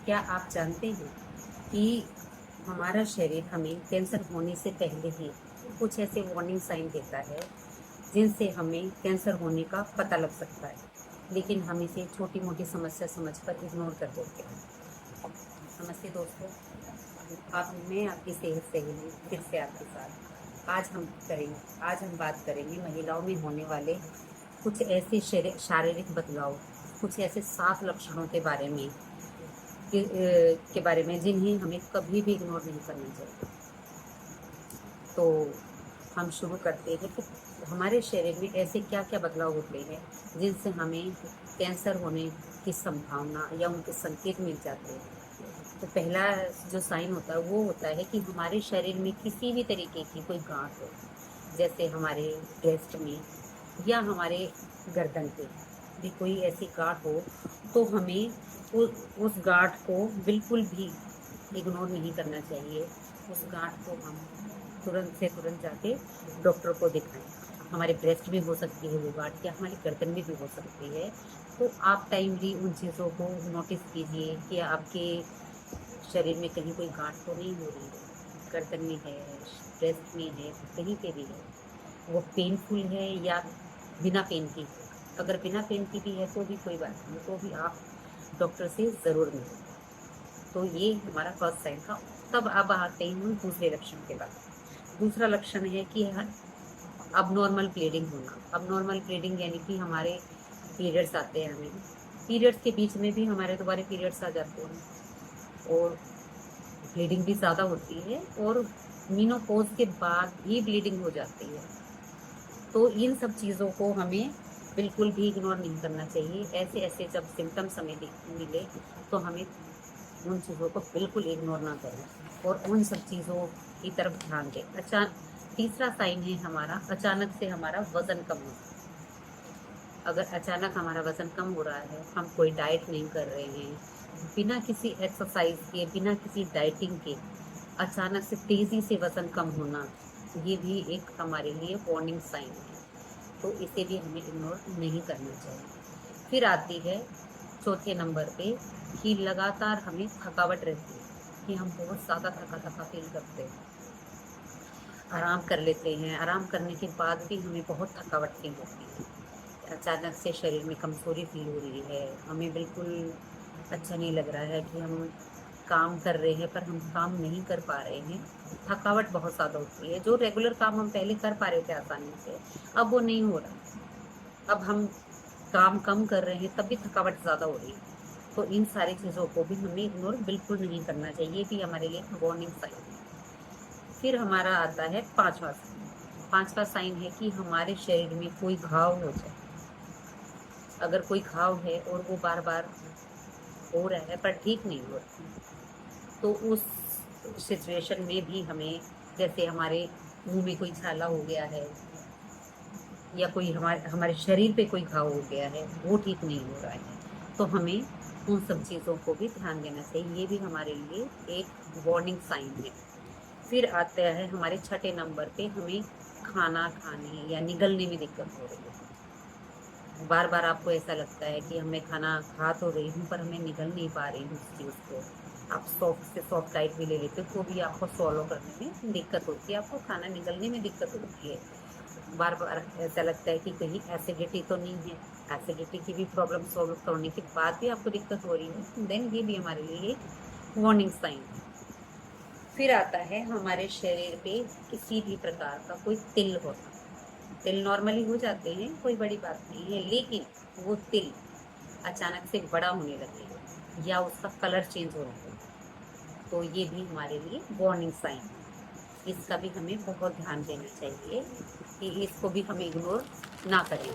क्या आप जानते हैं कि हमारा शरीर हमें कैंसर होने से पहले ही कुछ ऐसे वार्निंग साइन देता है जिनसे हमें कैंसर होने का पता लग सकता है, लेकिन हम इसे छोटी मोटी समस्या समझकर इग्नोर कर देते हैं। नमस्ते दोस्तों, मैं आपकी सेहत सहेली फिर से आपके साथ आज हम बात करेंगे महिलाओं में होने वाले कुछ ऐसे शारीरिक बदलाव, कुछ ऐसे 7 लक्षणों के बारे में जिन्हें हमें कभी भी इग्नोर नहीं करना चाहिए। तो हम शुरू करते हैं कि हमारे शरीर में ऐसे क्या क्या बदलाव होते हैं जिनसे हमें कैंसर होने की संभावना या उनके संकेत मिल जाते हैं। तो पहला जो साइन होता है वो होता है कि हमारे शरीर में किसी भी तरीके की कोई गांठ हो, जैसे हमारे ब्रेस्ट में या हमारे गर्दन पे भी कोई ऐसी गांठ हो, तो हमें उस गांठ को बिल्कुल भी इग्नोर नहीं करना चाहिए। उस गांठ को हम तुरंत से तुरंत जाके डॉक्टर को दिखाएं। हमारे ब्रेस्ट में हो सकती है वो गांठ, या हमारी गर्दन में भी हो सकती है। तो आप टाइमली उन चीज़ों को नोटिस कीजिए कि आपके शरीर में कहीं कोई गांठ तो नहीं हो रही है, गर्दन में है, ब्रेस्ट में है, कहीं पे भी है। वो पेनफुल है या बिना पेन की। अगर बिना पेन की भी है तो भी कोई बात नहीं, तो भी आप डॉक्टर से ज़रूर मिलें। तो ये हमारा फर्स्ट साइन था। तब अब आते हैं हम दूसरे लक्षण के बाद। दूसरा लक्षण है कि अब नॉर्मल ब्लीडिंग होना। अब नॉर्मल ब्लीडिंग यानी कि हमारे पीरियड्स आते हैं, हमें पीरियड्स के बीच में भी हमारे दोबारा पीरियड्स आ जाते हैं, और ब्लीडिंग भी ज़्यादा होती है, और मीनोपॉज के बाद भी ब्लीडिंग हो जाती है। तो इन सब चीज़ों को हमें बिल्कुल भी इग्नोर नहीं करना चाहिए। ऐसे ऐसे जब सिम्टम्स हमें मिले तो हमें उन चीज़ों को बिल्कुल इग्नोर ना करें और उन सब चीज़ों की तरफ ध्यान दें। तीसरा साइन है हमारा अचानक से हमारा वज़न कम होना। अगर अचानक हमारा वज़न कम हो रहा है, हम कोई डाइट नहीं कर रहे हैं, बिना किसी एक्सरसाइज के, बिना किसी डाइटिंग के अचानक से तेज़ी से वज़न कम होना, ये भी एक हमारे लिए वार्निंग साइन है। तो इसे भी हमें इग्नोर नहीं करना चाहिए। फिर आती है चौथे नंबर पे कि लगातार हमें थकावट रहती है, कि हम बहुत ज़्यादा थका थका फील करते हैं। आराम कर लेते हैं, आराम करने के बाद भी हमें बहुत थकावट फील होती है। अचानक से शरीर में कमज़ोरी फील हो रही है, हमें बिल्कुल अच्छा नहीं लग रहा है कि हम काम कर रहे हैं पर हम काम नहीं कर पा रहे हैं। थकावट बहुत ज़्यादा होती है। जो रेगुलर काम हम पहले कर पा रहे थे आसानी से, अब वो नहीं हो रहा। अब हम काम कम कर रहे हैं तब भी थकावट ज़्यादा हो रही है। तो इन सारी चीज़ों को भी हमें इग्नोर बिल्कुल नहीं करना चाहिए। ये भी हमारे लिए वार्निंग साइन है। फिर हमारा आता है पांचवा साइन है कि हमारे शरीर में कोई घाव हो जाए। अगर कोई घाव है और वो बार बार हो रहा है पर ठीक नहीं हो रहा, तो उस सिचुएशन में भी हमें, जैसे हमारे मुंह में कोई छाला हो गया है या कोई हमारे हमारे शरीर पे कोई घाव हो गया है, वो ठीक नहीं हो रहा है, तो हमें उन सब चीज़ों को भी ध्यान देना चाहिए। ये भी हमारे लिए एक वार्निंग साइन है। फिर आता है हमारे छठे नंबर पे, हमें खाना खाने या निगलने में दिक्कत हो रही है। बार बार आपको ऐसा लगता है कि मैं खाना खा तो रही हूँ पर हमें निगल नहीं पा रही हूँ उस चीज़ को। आप सॉफ्ट से सॉफ्ट डाइट भी ले लेते हो तो भी आपको सॉलो करने में दिक्कत होती है, आपको खाना निगलने में दिक्कत होती है। बार बार ऐसा लगता है कि कहीं एसिडिटी तो नहीं है। एसिडिटी की भी प्रॉब्लम सॉल्व करने के बाद भी आपको दिक्कत हो रही है, देन ये भी हमारे लिए वार्निंग साइन है। फिर आता है हमारे शरीर पे किसी भी प्रकार का कोई तिल होना। तिल नॉर्मली हो जाते हैं, कोई बड़ी बात नहीं है, लेकिन वो तिल अचानक से बड़ा होने लगे या उसका कलर चेंज हो रहा है, तो ये भी हमारे लिए वार्निंग साइन है। इसका भी हमें बहुत ध्यान देना चाहिए कि इसको भी हम इग्नोर ना करें।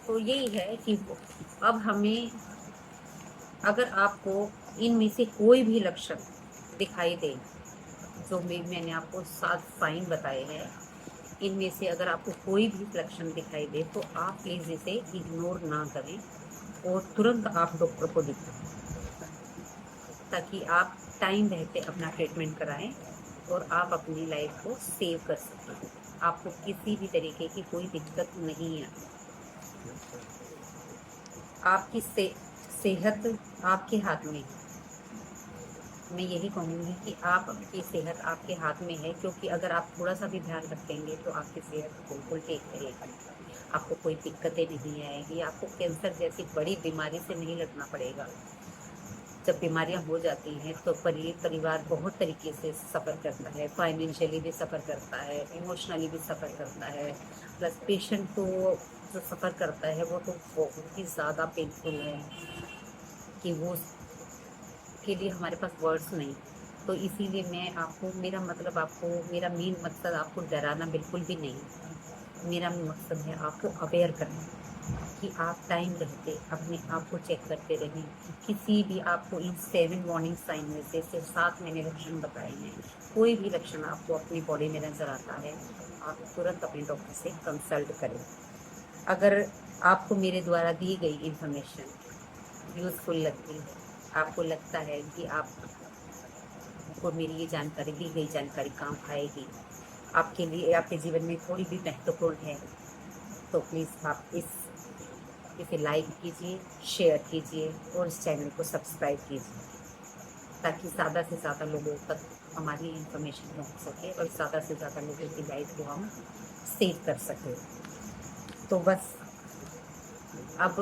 तो यही है कि अब हमें, अगर आपको इनमें से कोई भी लक्षण दिखाई दे, जो मैंने आपको 7 साइन बताए हैं, इनमें से अगर आपको कोई भी लक्षण दिखाई दे तो आप प्लीज़ इसे इग्नोर ना करें और तुरंत आप डॉक्टर को दिखाएं, ताकि आप टाइम रहते अपना ट्रीटमेंट कराएं और आप अपनी लाइफ को सेव कर सकें। आपको किसी भी तरीके की कोई दिक्कत नहीं है। आपकी सेहत आपके हाथ में है। मैं यही कहूँगी कि आपकी सेहत आपके हाथ में है, क्योंकि अगर आप थोड़ा सा भी ध्यान रखेंगे तो आपकी सेहत बिल्कुल ठीक रहेगी। आपको कोई दिक्कतें नहीं आएगी, आपको कैंसर जैसी बड़ी बीमारी से नहीं लड़ना पड़ेगा। जब बीमारियां हो जाती हैं तो परिवार बहुत तरीके से सफ़र करता है, फाइनेंशियली भी सफ़र करता है, इमोशनली भी सफ़र करता है। प्लस पेशेंट को जो सफ़र करता है वो तो बहुत ही ज़्यादा पेनफुल है कि वो के लिए हमारे पास वर्ड्स नहीं। तो इसीलिए मैं आपको, मेरा मतलब आपको, मेरा मेन मकसद आपको डराना बिल्कुल भी नहीं। मेरा मकसद है आपको अवेयर करना कि आप टाइम रहते अपने आप को चेक करते रहें। किसी भी आपको इन 7 वार्निंग साइन में से सिर्फ 7 मैंने लक्षण बताए हैं, कोई भी लक्षण आपको अपनी बॉडी में नज़र आता है, आप तुरंत अपने डॉक्टर से कंसल्ट करें। अगर आपको मेरे द्वारा दी गई इन्फॉर्मेशन यूज़फुल लगती है, आपको लगता है कि आपको मेरी ये जानकारी, दी गई जानकारी काम आएगी, आपके लिए, आपके जीवन में थोड़ी भी महत्वपूर्ण है, तो प्लीज़ आप इसे लाइक कीजिए, शेयर कीजिए और इस चैनल को सब्सक्राइब कीजिए, ताकि ज़्यादा से ज़्यादा लोगों तक हमारी इन्फॉर्मेशन पहुँच सके और ज़्यादा से ज़्यादा लोगों की लाइफ को हम सेव कर सकें। तो बस अब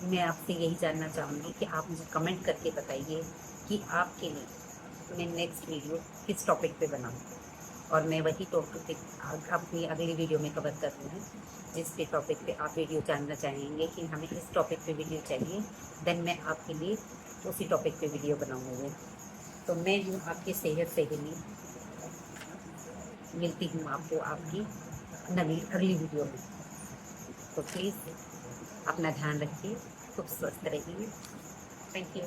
मैं आपसे यही जानना चाहूँगी कि आप मुझे कमेंट करके बताइए कि आपके लिए मैं नेक्स्ट वीडियो किस टॉपिक पे बनाऊँ, और मैं वही टॉपिक अपनी अगली वीडियो में कवर कर रही हूँ। जिस भी टॉपिक पे आप वीडियो जानना चाहेंगे कि हमें इस टॉपिक पे वीडियो चाहिए, देन मैं आपके लिए उसी टॉपिक पे वीडियो बनाऊँगी। तो मैं हूँ आपकी सेहत सहेली, मिलती हूँ आपको आपकी अगली वीडियो में। तो प्लीज़ अपना ध्यान रखिए, खूब स्वस्थ रहिए। Thank you.